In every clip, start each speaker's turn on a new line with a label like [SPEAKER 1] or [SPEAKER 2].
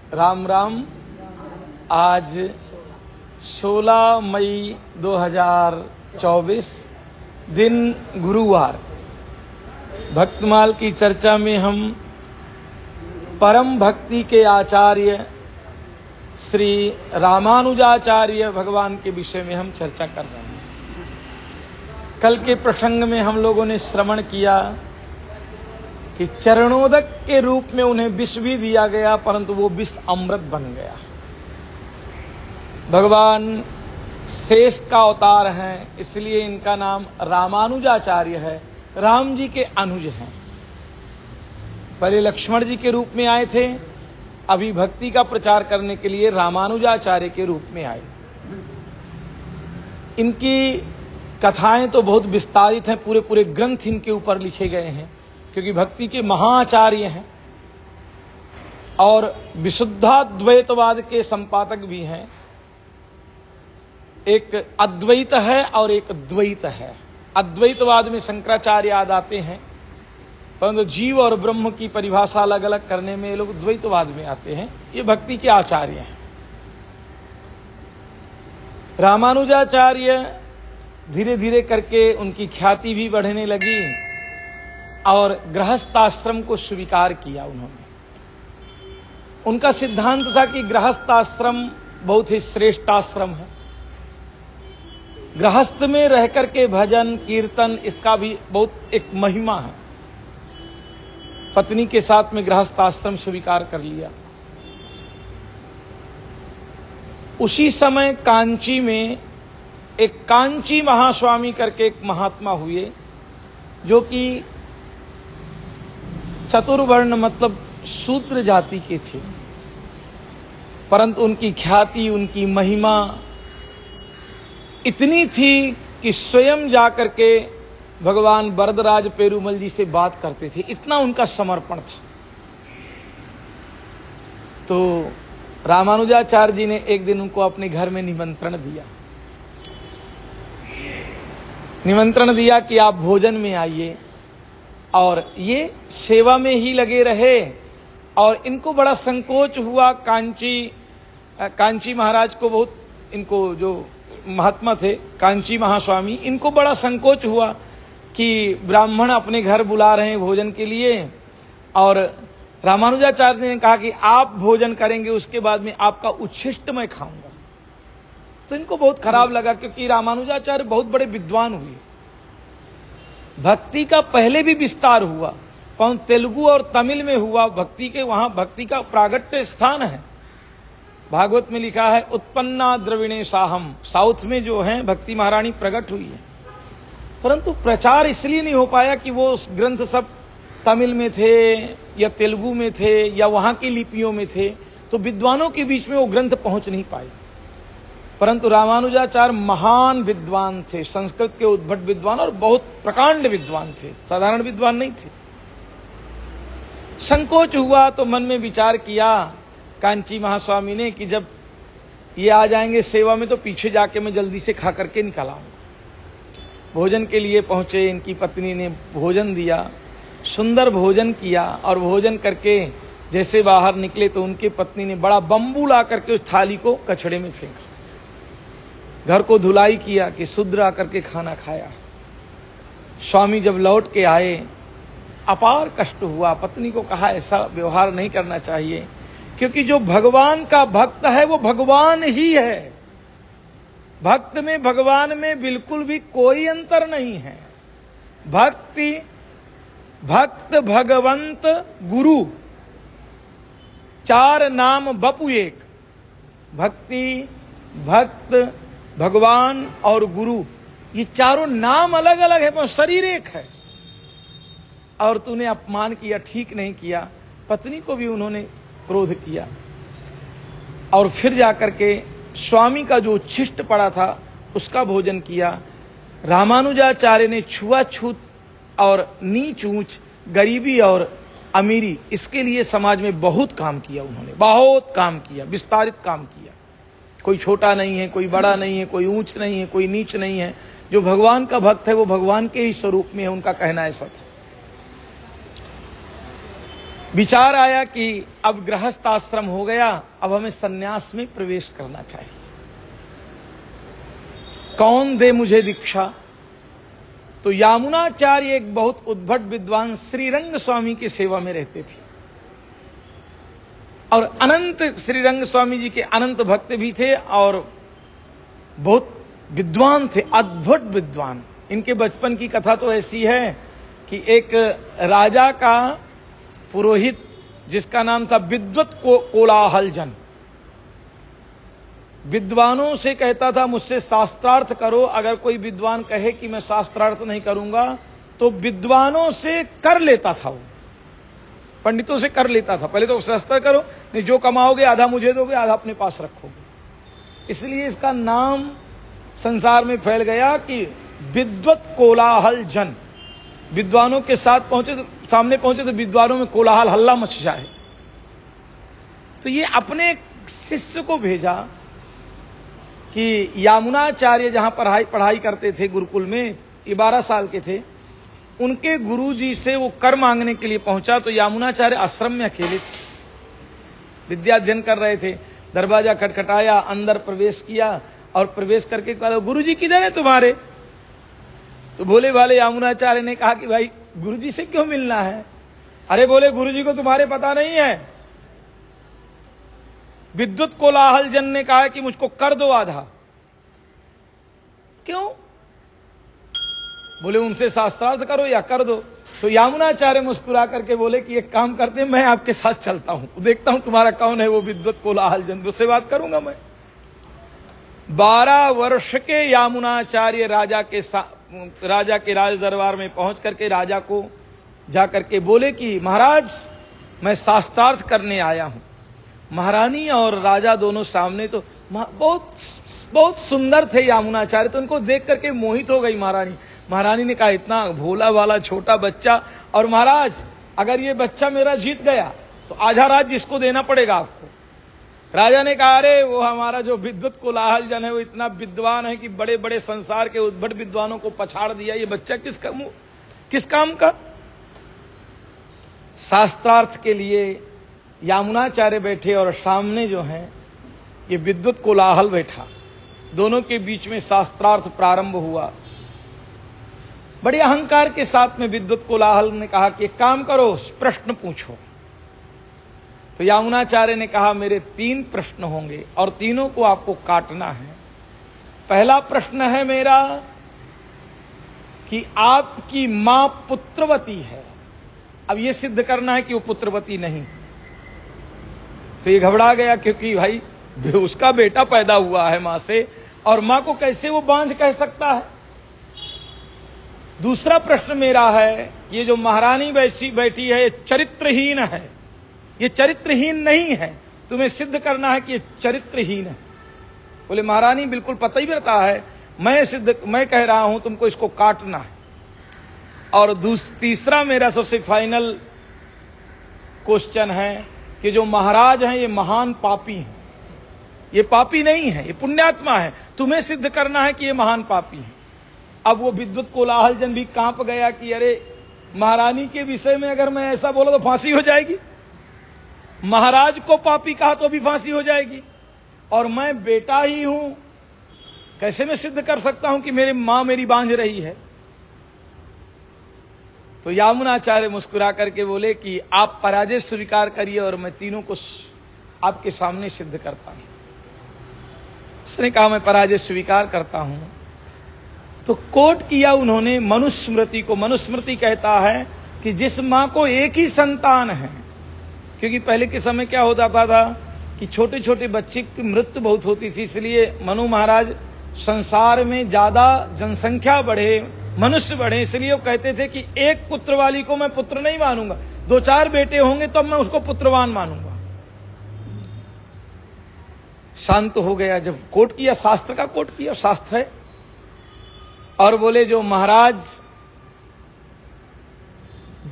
[SPEAKER 1] राम राम। आज 16 मई 2024 दिन गुरुवार। भक्तमाल की चर्चा में हम परम भक्ति के आचार्य श्री रामानुजाचार्य भगवान के विषय में हम चर्चा कर रहे हैं। कल के प्रसंग में हम लोगों ने श्रवण किया कि चरणोदक के रूप में उन्हें विष भी दिया गया, परंतु वो विष अमृत बन गया। भगवान शेष का अवतार हैं, इसलिए इनका नाम रामानुजाचार्य है। राम जी के अनुज हैं। पहले लक्ष्मण जी के रूप में आए थे, अभी भक्ति का प्रचार करने के लिए रामानुजाचार्य के रूप में आए। इनकी कथाएं तो बहुत विस्तारित हैं, पूरे पूरे ग्रंथ इनके ऊपर लिखे गए हैं, क्योंकि भक्ति के महाआचार्य हैं और विशुद्धाद्वैतवाद के संपादक भी हैं। एक अद्वैत है और एक द्वैत है। अद्वैतवाद में शंकराचार्य याद आते हैं, परंतु जीव और ब्रह्म की परिभाषा अलग अलग करने में ये लोग द्वैतवाद में आते हैं। ये भक्ति के आचार्य हैं। रामानुजाचार्य धीरे धीरे करके उनकी ख्याति भी बढ़ने लगी और गृहस्थाश्रम को स्वीकार किया उन्होंने। उनका सिद्धांत था कि गृहस्थाश्रम बहुत ही श्रेष्ठ आश्रम है। गृहस्थ में रह करके भजन कीर्तन, इसका भी बहुत एक महिमा है। पत्नी के साथ में गृहस्थाश्रम स्वीकार कर लिया। उसी समय कांची में एक कांची महास्वामी करके एक महात्मा हुए, जो कि चतुर्वर्ण मतलब शूद्र जाति के थे, परंतु उनकी ख्याति, उनकी महिमा इतनी थी कि स्वयं जाकर के भगवान वरदराज पेरुमल जी से बात करते थे। इतना उनका समर्पण था। तो रामानुजाचार्य जी ने एक दिन उनको अपने घर में निमंत्रण दिया कि आप भोजन में आइए, और ये सेवा में ही लगे रहे। और इनको बड़ा संकोच हुआ। कांची महाराज को बहुत, इनको जो महात्मा थे कांची महास्वामी, इनको बड़ा संकोच हुआ कि ब्राह्मण अपने घर बुला रहे हैं भोजन के लिए, और रामानुजाचार्य ने कहा कि आप भोजन करेंगे, उसके बाद में आपका उच्छिष्ट मैं खाऊंगा। तो इनको बहुत खराब लगा, क्योंकि रामानुजाचार्य बहुत बड़े विद्वान हुए। भक्ति का पहले भी विस्तार हुआ, परंतु तेलुगु और तमिल में हुआ। भक्ति के वहां भक्ति का प्रागट्य स्थान है। भागवत में लिखा है उत्पन्ना द्रविणे साहम, साउथ में जो है भक्ति महारानी प्रकट हुई है। परंतु प्रचार इसलिए नहीं हो पाया कि वो उस ग्रंथ सब तमिल में थे या तेलुगु में थे या वहां की लिपियों में थे, तो विद्वानों के बीच में वो ग्रंथ पहुंच नहीं पाए। परंतु रामानुजाचार्य महान विद्वान थे, संस्कृत के उद्भट विद्वान, और बहुत प्रकांड विद्वान थे, साधारण विद्वान नहीं थे। संकोच हुआ तो मन में विचार किया कांची महास्वामी ने कि जब ये आ जाएंगे सेवा में, तो पीछे जाके मैं जल्दी से खा करके निकल आऊंगा। भोजन के लिए पहुंचे। इनकी पत्नी ने भोजन दिया, सुंदर भोजन किया, और भोजन करके जैसे बाहर निकले तो उनकी पत्नी ने बड़ा बंबू ला करके उस थाली को कचड़े में फेंका। घर को धुलाई किया कि शुद्र आकर के खाना खाया। स्वामी जब लौट के आए, अपार कष्ट हुआ। पत्नी को कहा ऐसा व्यवहार नहीं करना चाहिए, क्योंकि जो भगवान का भक्त है वो भगवान ही है। भक्त में भगवान में बिल्कुल भी कोई अंतर नहीं है। भक्ति, भक्त, भगवंत, गुरु, चार नाम बपु एक। भक्ति, भक्त, भगवान और गुरु, ये चारों नाम अलग अलग है, पर शरीर एक है। और तूने अपमान किया, ठीक नहीं किया। पत्नी को भी उन्होंने क्रोध किया, और फिर जाकर के स्वामी का जो उच्छिष्ट पड़ा था उसका भोजन किया। रामानुजाचार्य ने छुआछूत और नीच ऊंच, गरीबी और अमीरी, इसके लिए समाज में बहुत काम किया। उन्होंने बहुत काम किया, विस्तारित काम किया। कोई छोटा नहीं है, कोई बड़ा नहीं है, कोई ऊंच नहीं है, कोई नीच नहीं है। जो भगवान का भक्त है वो भगवान के ही स्वरूप में है, उनका कहना ऐसा था। विचार आया कि अब गृहस्थ आश्रम हो गया, अब हमें सन्यास में प्रवेश करना चाहिए। कौन दे मुझे दीक्षा? तो यामुनाचार्य एक बहुत उद्भट विद्वान श्रीरंग स्वामी की सेवा में रहते थे और अनंत श्रीरंग स्वामी जी के अनंत भक्त भी थे और बहुत विद्वान थे, अद्भुत विद्वान। इनके बचपन की कथा तो ऐसी है कि एक राजा का पुरोहित जिसका नाम था विद्वत कोलाहलजन, विद्वानों से कहता था मुझसे शास्त्रार्थ करो। अगर कोई विद्वान कहे कि मैं शास्त्रार्थ नहीं करूंगा तो विद्वानों से कर लेता था, वो पंडितों से कर लेता था। पहले तो शास्त्र करो, नहीं जो कमाओगे आधा मुझे दोगे, आधा अपने पास रखोगे। इसलिए इसका नाम संसार में फैल गया कि विद्वत कोलाहलजन। विद्वानों के साथ पहुंचे तो सामने पहुंचे तो विद्वानों में कोलाहल हल्ला मच जाए। तो ये अपने शिष्य को भेजा कि यामुनाचार्य जहां पढ़ाई करते थे गुरुकुल में, ये 12 साल के थे, उनके गुरुजी से वो कर मांगने के लिए पहुंचा। तो यामुनाचार्य आश्रम में अकेले थे, विद्याध्ययन कर रहे थे। दरवाजा खटखटाया, अंदर प्रवेश किया और प्रवेश करके कहा गुरुजी किधर है तुम्हारे? तो भोले भाले यामुनाचार्य ने कहा कि भाई गुरुजी से क्यों मिलना है? अरे बोले गुरुजी को तुम्हारे पता नहीं है, विद्युत कोलाहलजन ने कहा कि मुझको कर दो आधा। क्यों? बोले उनसे शास्त्रार्थ करो या कर दो। तो यामुनाचार्य मुस्कुरा करके बोले कि एक काम करते हैं, मैं आपके साथ चलता हूं, देखता हूं तुम्हारा कौन है वो विद्युत कोलाहलजन, उससे बात करूंगा मैं। 12 वर्ष के यामुनाचार्य राजा के राज दरबार में पहुंच करके राजा को जाकर के बोले कि महाराज मैं शास्त्रार्थ करने आया हूं। महारानी और राजा दोनों सामने, तो बहुत सुंदर थे यामुनाचार्य, तो उनको देख करके मोहित हो गई महारानी। महारानी ने कहा इतना भोला वाला छोटा बच्चा, और महाराज अगर ये बच्चा मेरा जीत गया तो आधा राज्य इसको देना पड़ेगा आपको। राजा ने कहा अरे वो हमारा जो विद्युत कोलाहलजन है वो इतना विद्वान है कि बड़े बड़े संसार के उद्भट विद्वानों को पछाड़ दिया, ये बच्चा किस काम का? शास्त्रार्थ के लिए यामुनाचार्य बैठे और सामने जो है ये विद्युत कोलाहल बैठा, दोनों के बीच में शास्त्रार्थ प्रारंभ हुआ। बड़े अहंकार के साथ में विद्युत कोलाहल ने कहा कि एक काम करो, प्रश्न पूछो। तो यामुनाचार्य ने कहा मेरे 3 प्रश्न होंगे और तीनों को आपको काटना है। पहला प्रश्न है मेरा कि आपकी मां पुत्रवती है, अब यह सिद्ध करना है कि वो पुत्रवती नहीं। तो ये घबरा गया क्योंकि भाई उसका बेटा पैदा हुआ है मां से, और मां को कैसे वो बांझ कह सकता है। दूसरा प्रश्न मेरा है, ये जो महारानी बैठी है ये चरित्रहीन है, ये चरित्रहीन नहीं है, तुम्हें सिद्ध करना है कि ये चरित्रहीन है। बोले महारानी बिल्कुल पता ही रहता है, मैं कह रहा हूं तुमको इसको काटना है। और तीसरा मेरा सबसे फाइनल क्वेश्चन है कि जो महाराज हैं ये महान पापी हैं, ये पापी नहीं है, ये पुण्यात्मा है, तुम्हें सिद्ध करना है कि ये महान पापी है। अब वो विद्युत कोलाहलजन भी कांप गया कि अरे महारानी के विषय में अगर मैं ऐसा बोला तो फांसी हो जाएगी, महाराज को पापी कहा तो भी फांसी हो जाएगी, और मैं बेटा ही हूं, कैसे मैं सिद्ध कर सकता हूं कि मेरी मां मेरी बांझ रही है। तो यामुनाचार्य मुस्कुरा करके बोले कि आप पराजय स्वीकार करिए और मैं तीनों को आपके सामने सिद्ध करता हूं। उसने कहा मैं पराजय स्वीकार करता हूं। तो कोट किया उन्होंने मनुस्मृति को। मनुस्मृति कहता है कि जिस मां को एक ही संतान है, क्योंकि पहले के समय क्या होता था कि छोटे छोटे बच्चे की मृत्यु बहुत होती थी, इसलिए मनु महाराज संसार में ज्यादा जनसंख्या बढ़े, मनुष्य बढ़े, इसलिए वो कहते थे कि एक पुत्र वाली को मैं पुत्र नहीं मानूंगा, 2-4 बेटे होंगे तब मैं उसको पुत्रवान मानूंगा। शांत हो गया जब कोट किया, शास्त्र का कोट किया, शास्त्र है, और बोले जो महाराज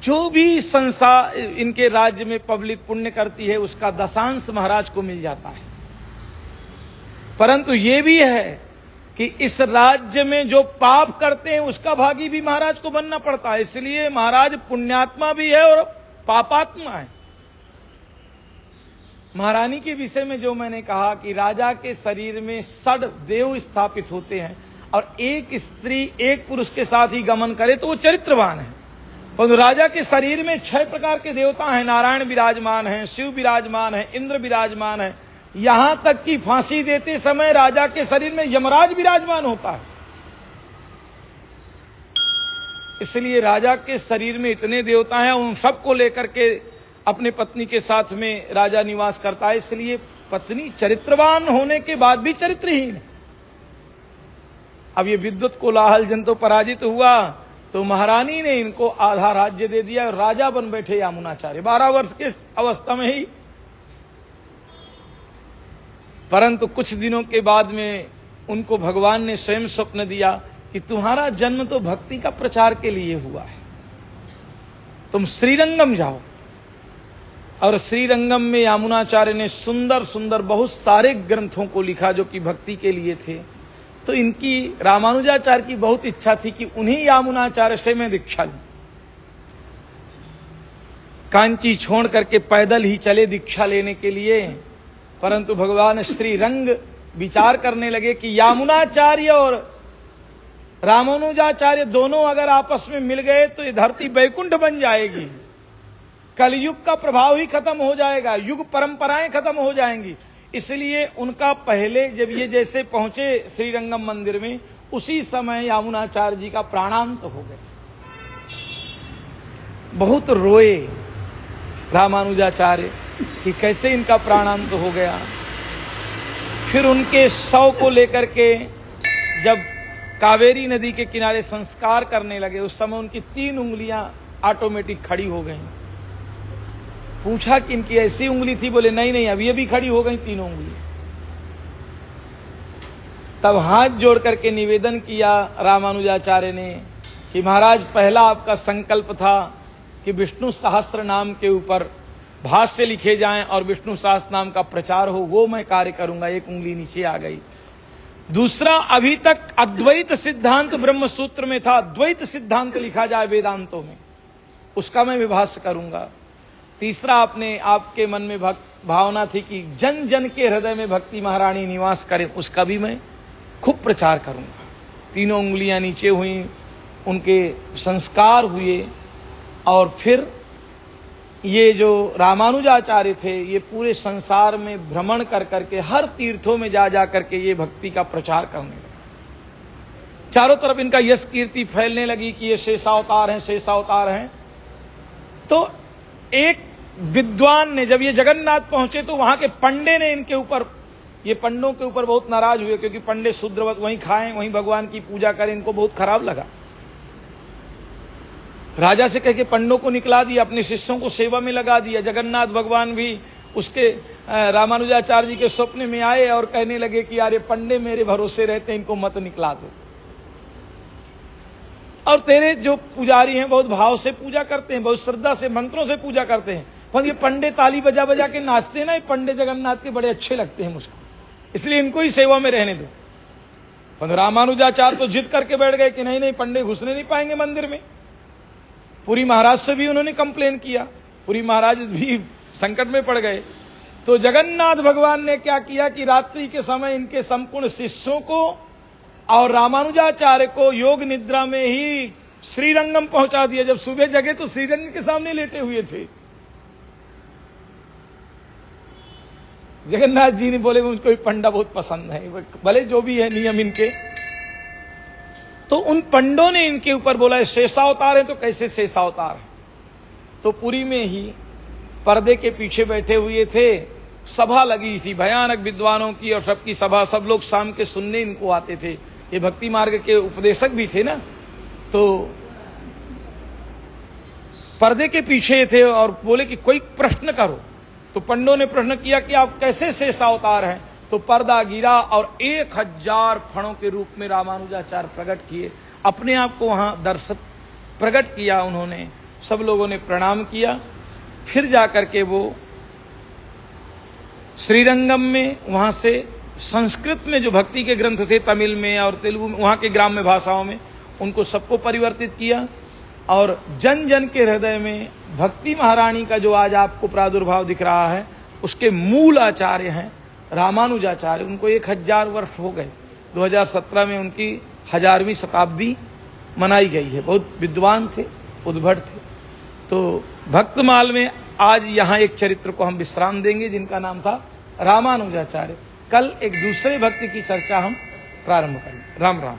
[SPEAKER 1] जो भी संसार इनके राज्य में पब्लिक पुण्य करती है उसका दशांश महाराज को मिल जाता है, परंतु यह भी है कि इस राज्य में जो पाप करते हैं उसका भागी भी महाराज को बनना पड़ता है। इसलिए महाराज पुण्यात्मा भी है और पापात्मा है, महारानी के विषय में जो मैंने कहा कि राजा के शरीर में 6 देव स्थापित होते हैं और एक स्त्री एक पुरुष के साथ ही गमन करे तो वो चरित्रवान है। परंतु राजा के शरीर में 6 प्रकार के देवता हैं, नारायण विराजमान हैं, शिव विराजमान है, इंद्र विराजमान है, यहां तक कि फांसी देते समय राजा के शरीर में यमराज विराजमान होता है। इसलिए राजा के शरीर में इतने देवता हैं, उन सबको लेकर के अपने पत्नी के साथ में राजा निवास करता है। इसलिए पत्नी चरित्रवान होने के बाद भी चरित्रहीन है। अब ये विद्युत कोलाहल जन तो पराजित हुआ तो महारानी ने इनको आधा राज्य दे दिया और राजा बन बैठे यामुनाचार्य 12 वर्ष के अवस्था में ही। परंतु कुछ दिनों के बाद में उनको भगवान ने स्वयं स्वप्न दिया कि तुम्हारा जन्म तो भक्ति का प्रचार के लिए हुआ है, तुम श्रीरंगम जाओ। और श्रीरंगम में यामुनाचार्य ने सुंदर सुंदर बहुत सारे ग्रंथों को लिखा जो कि भक्ति के लिए थे। तो इनकी रामानुजाचार्य की बहुत इच्छा थी कि उन्हीं यामुनाचार्य से मैं दीक्षा लूं। कांची छोड़ करके पैदल ही चले दीक्षा लेने के लिए। परंतु भगवान श्रीरंग विचार करने लगे कि यामुनाचार्य और रामानुजाचार्य दोनों अगर आपस में मिल गए तो ये धरती वैकुंठ बन जाएगी, कलयुग का प्रभाव ही खत्म हो जाएगा, युग परंपराएं खत्म हो जाएंगी। इसलिए उनका पहले जब ये जैसे पहुंचे श्रीरंगम मंदिर में, उसी समय यामुनाचार्य जी का प्राणांत हो गया। बहुत रोए रामानुजाचार्य कि कैसे इनका प्राणांत हो गया। फिर उनके शव को लेकर के जब कावेरी नदी के किनारे संस्कार करने लगे, उस समय उनकी 3 उंगलियां ऑटोमेटिक खड़ी हो गईं। पूछा कि इनकी ऐसी उंगली थी, बोले नहीं नहीं अभी अभी खड़ी हो गई 3 उंगली। तब हाथ जोड़ करके निवेदन किया रामानुजाचार्य ने कि महाराज पहला आपका संकल्प था कि विष्णु सहस्त्र नाम के ऊपर भाष्य लिखे जाएं और विष्णु सहस्त्र नाम का प्रचार हो, वो मैं कार्य करूंगा। 1 उंगली नीचे आ गई। दूसरा, अभी तक अद्वैत सिद्धांत ब्रह्म सूत्र में था, द्वैत सिद्धांत लिखा जाए वेदांतों में, उसका मैं विभाष्य करूंगा। तीसरा, आपके मन में भावना थी कि जन जन के हृदय में भक्ति महारानी निवास करें, उसका भी मैं खूब प्रचार करूंगा। 3 उंगलियां नीचे हुई, उनके संस्कार हुए। और फिर ये जो रामानुजाचार्य थे, ये पूरे संसार में भ्रमण कर करके हर तीर्थों में जा करके ये भक्ति का प्रचार करने लगे। चारों तरफ इनका यश कीर्ति फैलने लगी कि ये शेषावतार हैं, शेषावतार हैं। तो एक विद्वान ने, जब ये जगन्नाथ पहुंचे तो वहां के पंडे ने इनके ऊपर, ये पंडों के ऊपर बहुत नाराज हुए, क्योंकि पंडे शूद्रवत वहीं खाएं वहीं भगवान की पूजा करें, इनको बहुत खराब लगा। राजा से कह के पंडों को निकला दिया, अपने शिष्यों को सेवा में लगा दिया। जगन्नाथ भगवान भी उसके रामानुजाचार्य जी के स्वप्न में आए और कहने लगे कि यार ये पंडे मेरे भरोसे रहते हैं, इनको मत निकला दो। और तेरे जो पुजारी हैं बहुत भाव से पूजा करते हैं, बहुत श्रद्धा से मंत्रों से पूजा करते हैं, पर ये पंडे ताली बजा बजा के नाचते हैं ना, ये पंडे जगन्नाथ के बड़े अच्छे लगते हैं मुझको, इसलिए इनको ही सेवा में रहने दो। पर रामानुजाचार्य तो जिद करके बैठ गए कि नहीं नहीं, पंडे घुसने नहीं पाएंगे मंदिर में। पुरी महाराज से भी उन्होंने कंप्लेन किया, पुरी महाराज भी संकट में पड़ गए। तो जगन्नाथ भगवान ने क्या किया कि रात्रि के समय इनके संपूर्ण शिष्यों को और रामानुजाचार्य को योग निद्रा में ही श्रीरंगम पहुंचा दिया। जब सुबह जगे तो श्रीरंग के सामने लेटे हुए थे। जगन्नाथ जी ने बोले मुझको पंडा बहुत पसंद है, भले जो भी है नियम इनके। तो उन पंडों ने इनके ऊपर बोला शेषावतार है, तो कैसे शेषावतार है। तो पुरी में ही पर्दे के पीछे बैठे हुए थे, सभा लगी थी भयानक विद्वानों की, और सबकी सभा, सब लोग शाम के सुनने इनको आते थे। ये भक्ति मार्ग के उपदेशक भी थे ना, तो पर्दे के पीछे थे और बोले कि कोई प्रश्न करो। तो पंडों ने प्रश्न किया कि आप कैसे शेषावतार हैं। तो पर्दा गिरा और 1000 फणों के रूप में रामानुजाचार्य प्रकट किए, अपने आप को वहां दर्शन प्रकट किया उन्होंने। सब लोगों ने प्रणाम किया। फिर जाकर के वो श्रीरंगम में, वहां से संस्कृत में जो भक्ति के ग्रंथ थे, तमिल में और तेलुगु में, वहां के ग्राम्य भाषाओं में, उनको सबको परिवर्तित किया। और जन जन के हृदय में भक्ति महारानी का जो आज आपको प्रादुर्भाव दिख रहा है, उसके मूल आचार्य हैं रामानुजाचार्य। उनको 1000 वर्ष हो गए। 2017 में उनकी 1000वीं शताब्दी मनाई गई है। बहुत विद्वान थे, उद्भट थे। तो भक्तमाल में आज यहां एक चरित्र को हम विश्राम देंगे जिनका नाम था रामानुजाचार्य। कल एक दूसरे भक्त की चर्चा हम प्रारंभ करेंगे। राम राम।